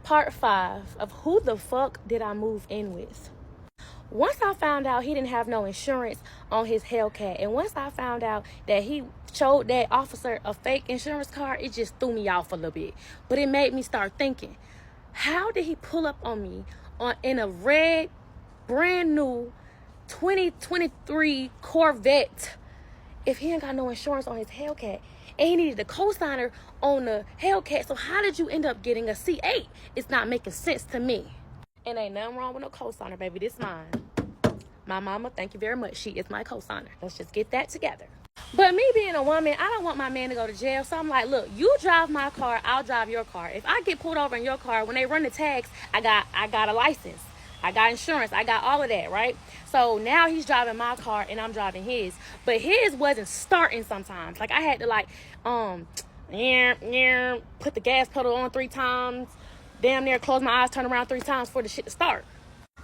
Part 5 of who the fuck did I move in with? Once I found out he didn't have no insurance on his Hellcat, and once I found out that he showed that officer a fake insurance card, it just threw me off a little bit. But it made me start thinking, how did he pull up on me in a red, brand new 2023 Corvette if he ain't got no insurance on his Hellcat? And he needed a co-signer on the Hellcat. So how did you end up getting a C8? It's not making sense to me. And ain't nothing wrong with no co-signer, baby. This mine. My mama, thank you very much. She is my co-signer. Let's just get that together. But me being a woman, I don't want my man to go to jail. So I'm like, look, you drive my car, I'll drive your car. If I get pulled over in your car, when they run the tags, I got a license. I got insurance. I got all of that, right? So now he's driving my car and I'm driving his. But his wasn't starting sometimes. Like I had to put the gas pedal on 3 times. Damn near close my eyes, turn around 3 times for the shit to start.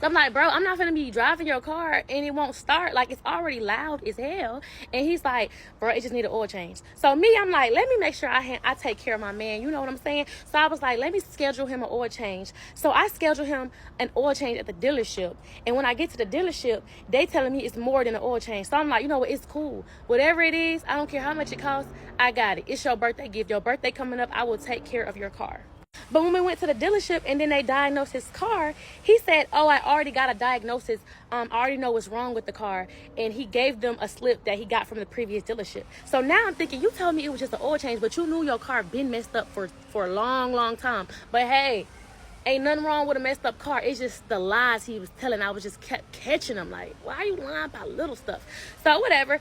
So I'm like, bro, I'm not gonna be driving your car and it won't start. Like, it's already loud as hell. And he's like, bro, it just need an oil change. So me, I'm like, let me make sure I take care of my man. You know what I'm saying? So I was like, let me schedule him an oil change. So I scheduled him an oil change at the dealership. And when I get to the dealership, they telling me it's more than an oil change. So I'm like, you know what? It's cool. Whatever it is, I don't care how much it costs. I got it. It's your birthday gift. Your birthday coming up. I will take care of your car. But when we went to the dealership and then they diagnosed his car, he said, oh, I already got a diagnosis. I already know what's wrong with the car. And he gave them a slip that he got from the previous dealership. So now I'm thinking, you told me it was just an oil change, but you knew your car been messed up for a long, long time. But hey, ain't nothing wrong with a messed up car. It's just the lies he was telling. I was just kept catching him. Like, why are you lying about little stuff? So whatever.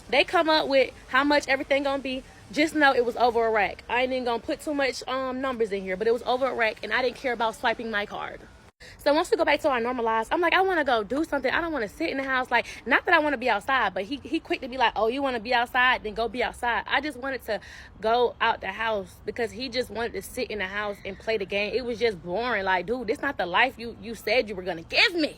They come up with how much everything gonna be. Just know it was over a rack. I ain't even gonna put too much numbers in here, but it was over a rack and I didn't care about swiping my card. So once we go back to our normal lives, I'm like, I want to go do something. I don't want to sit in the house. Like, not that I want to be outside, but he quick to be like, oh, you want to be outside? Then go be outside. I just wanted to go out the house because he just wanted to sit in the house and play the game. It was just boring. Like, dude, this not the life you said you were going to give me.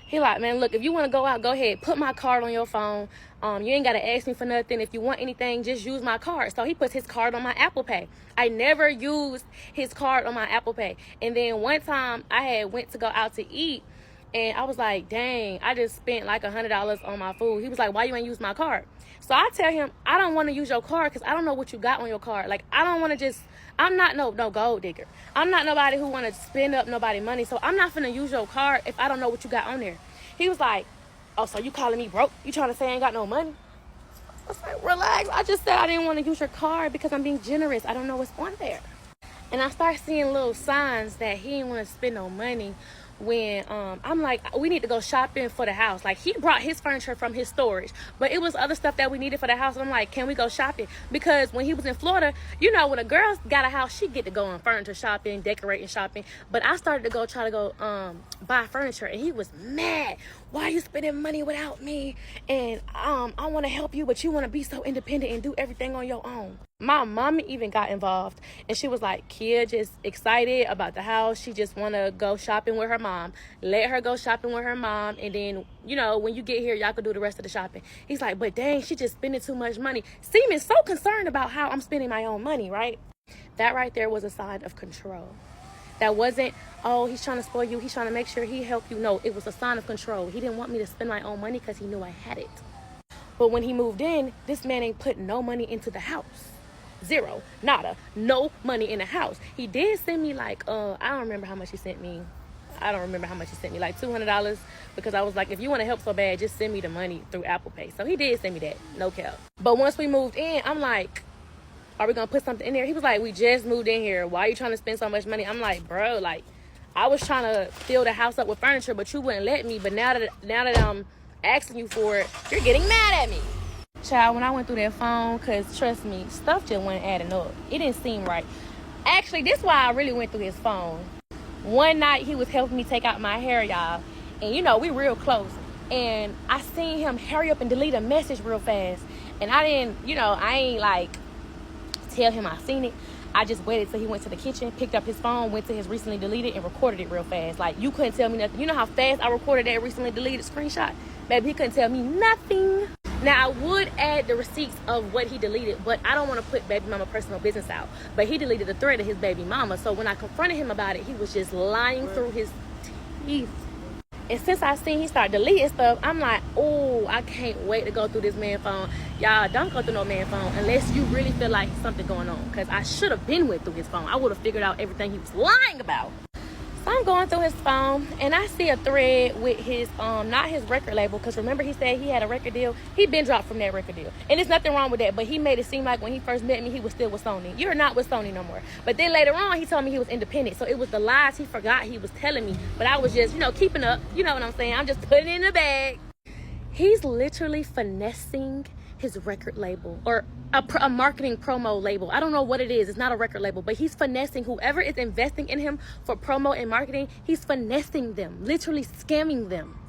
He like, man, look, if you want to go out, go ahead. Put my card on your phone. You ain't got to ask me for nothing. If you want anything, just use my card. So he puts his card on my Apple Pay. I never used his card on my Apple Pay. And then one time I had went to go out to eat. And I was like, dang, I just spent like $100 on my food. He was like, why you ain't use my card? So I tell him, I don't want to use your card because I don't know what you got on your card. Like, I don't want to just, I'm not no gold digger. I'm not nobody who want to spend up nobody money. So I'm not finna use your card if I don't know what you got on there. He was like, oh, so you calling me broke? You trying to say I ain't got no money? I was like, relax. I just said I didn't want to use your card because I'm being generous. I don't know what's on there. And I started seeing little signs that he didn't want to spend no money when I'm like, we need to go shopping for the house. Like, he brought his furniture from his storage, but it was other stuff that we needed for the house. And I'm like, can we go shopping? Because when he was in Florida, you know, when a girl got a house, she get to go on furniture shopping, decorating shopping. But I started to try to go buy furniture, and he was mad. Why are you spending money without me? And I want to help you, but you want to be so independent and do everything on your own. My mom even got involved, and she was like, Kia just excited about the house. She just want to go shopping with her mom. Let her go shopping with her mom, and then, you know, when you get here, y'all can do the rest of the shopping. He's like, but dang, she just spending too much money. Seeming so concerned about how I'm spending my own money, right? That right there was a sign of control. That wasn't, oh, he's trying to spoil you. He's trying to make sure he helped you. No, it was a sign of control. He didn't want me to spend my own money because he knew I had it. But when he moved in, this man ain't put no money into the house. Zero, nada, no money in the house. He did send me like, I don't remember how much he sent me. Like $200, because I was like, if you want to help so bad, just send me the money through Apple Pay. So he did send me that, no cap. But once we moved in, I'm like, are we gonna put something in there? He was like, we just moved in here. Why are you trying to spend so much money? I'm like, bro, like, I was trying to fill the house up with furniture, but you wouldn't let me. But now that I'm asking you for it, you're getting mad at me. Child, when I went through that phone, because trust me, stuff just wasn't adding up. It didn't seem right. Actually, this is why I really went through his phone. One night, he was helping me take out my hair, y'all. And, you know, we real close. And I seen him hurry up and delete a message real fast. And I didn't, you know, I ain't like tell him I seen it. I just waited till he went to the kitchen, picked up his phone, went to his recently deleted, and recorded it real fast. Like, you couldn't tell me nothing. You know how fast I recorded that recently deleted screenshot? Baby, he couldn't tell me nothing. Now, I would add the receipts of what he deleted, but I don't want to put baby mama personal business out. But he deleted the thread of his baby mama. So when I confronted him about it, he was just lying through his teeth. And since I seen he started deleting stuff, I'm like, oh, I can't wait to go through this man's phone. Y'all, don't go through no man's phone unless you really feel like something going on. Because I should have been went through his phone. I would have figured out everything he was lying about. So I'm going through his phone, and I see a thread with his, not his record label, because remember he said he had a record deal? He been dropped from that record deal. And there's nothing wrong with that, but he made it seem like when he first met me, he was still with Sony. You're not with Sony no more. But then later on, he told me he was independent. So it was the lies he forgot he was telling me. But I was just, keeping up. You know what I'm saying? I'm just putting it in the bag. He's literally finessing his record label, or a marketing promo label. I don't know what it is. It's not a record label, but he's finessing whoever is investing in him for promo and marketing. He's finessing them, literally scamming them.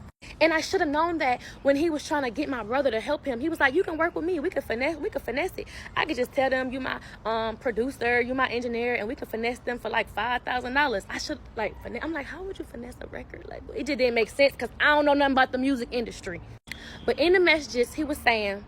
And I should have known that when he was trying to get my brother to help him. He was like, you can work with me. We could finesse it. I could just tell them you my producer, you my engineer, and we could finesse them for like $5,000. I should I'm like, how would you finesse a record label? It just didn't make sense because I don't know nothing about the music industry. But in the messages, he was saying,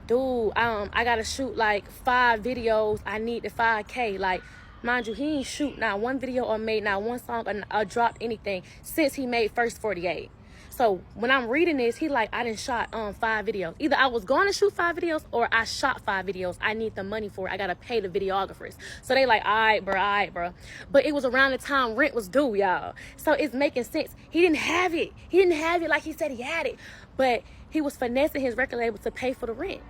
dude, I gotta shoot like 5 videos. I need the 5K. Like, mind you, he ain't shoot not one video or made not one song or dropped anything since he made First 48. So when I'm reading this, he like, I done shot 5 videos. Either I was going to shoot 5 videos or I shot 5 videos. I need the money for it. I gotta pay the videographers. So they like, all right, bro. But it was around the time rent was due, y'all. So it's making sense. He didn't have it. He didn't have it like he said he had it. But he was finessing his record label to pay for the rent.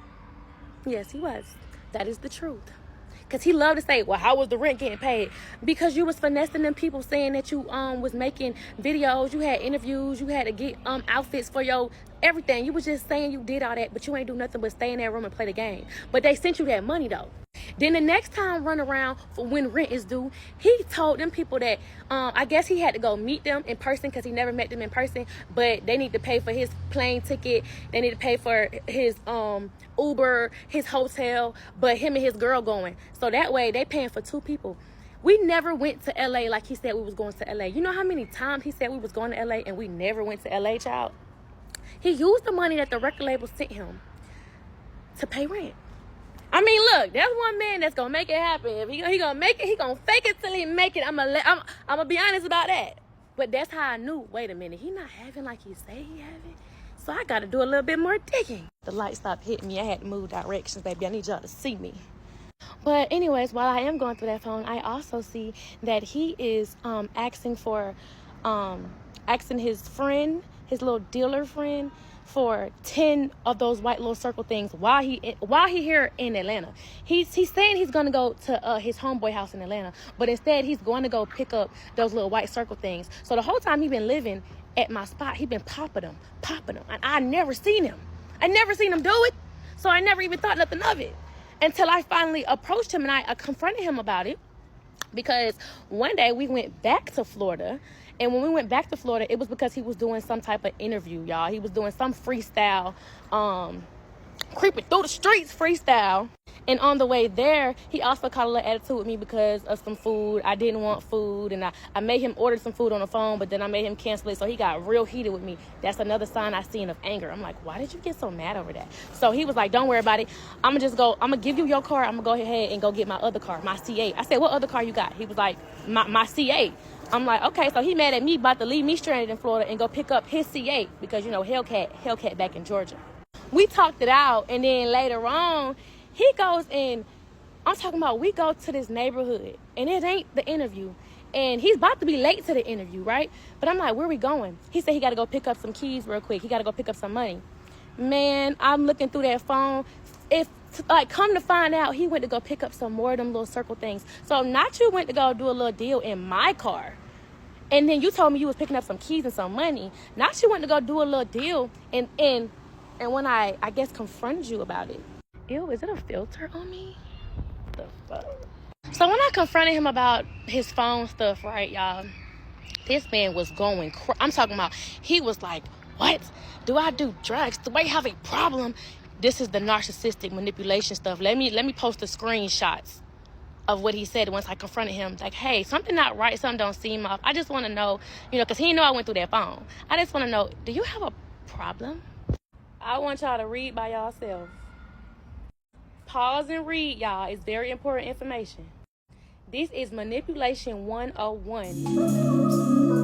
Yes, he was. That is the truth. Because he loved to say, well, how was the rent getting paid? Because you was finessing them people saying that you was making videos, you had interviews, you had to get outfits for your everything. You was just saying you did all that, but you ain't do nothing but stay in that room and play the game. But they sent you that money, though. Then the next time run around for when rent is due, he told them people that I guess he had to go meet them in person because he never met them in person, but they need to pay for his plane ticket, they need to pay for his Uber, his hotel, but him and his girl going. So that way they paying for 2 people. We never went to LA like he said we was going to LA. You know how many times he said we was going to LA and we never went to LA, child? He used the money that the record label sent him to pay rent. I mean, look, there's one man that's gonna make it happen. If he gonna make it, he gonna fake it till he make it. I'm gonna be honest about that. But that's how I knew. Wait a minute, he not having like he say he having. So I gotta do a little bit more digging. The light stopped hitting me. I had to move directions, baby. I need y'all to see me. But anyways, while I am going through that phone, I also see that he is asking his friend, his little dealer friend, for 10 of those white little circle things while he here in Atlanta. He's saying he's gonna go to his homeboy house in Atlanta, but instead he's going to go pick up those little white circle things. So the whole time he been living at my spot, he been popping them, and I never seen him do it. So I never even thought nothing of it until I finally approached him and I confronted him about it. Because one day we went back to Florida, and when we went back to Florida, it was because he was doing some type of interview, y'all. He was doing some freestyle, creeping through the streets freestyle. And on the way there, he also caught a little attitude with me because of some food. I didn't want food, and I made him order some food on the phone, but then I made him cancel it, so he got real heated with me. That's another sign I seen of anger. I'm like, why did you get so mad over that? So he was like, don't worry about it. I'm gonna give you your car. I'm gonna go ahead and go get my other car, my C8. I said, what other car you got? He was like, my C8. I'm like, okay, so he mad at me, about to leave me stranded in Florida and go pick up his C8 because, Hellcat back in Georgia. We talked it out, and then later on, he goes in, I'm talking about, we go to this neighborhood, and it ain't the interview. And he's about to be late to the interview, right? But I'm like, where we going? He said he got to go pick up some keys real quick. He got to go pick up some money. Man, I'm looking through that phone. Come to find out, he went to go pick up some more of them little circle things. So not you went to go do a little deal in my car, and then you told me you was picking up some keys and some money. Not you went to go do a little deal, and when I guess confronted you about it. Ew, is it a filter on me? The fuck? So when I confronted him about his phone stuff, right, y'all, this man was going I'm talking about, he was like, what? Do I do drugs? Do I have a problem? This is the narcissistic manipulation stuff. Let me post the screenshots of what he said once I confronted him. Like, hey, something not right, something don't seem off. I just want to know, because he didn't know I went through that phone. I just want to know, do you have a problem? I want y'all to read by yourself. Pause and read, y'all. It's very important information. This is manipulation 101.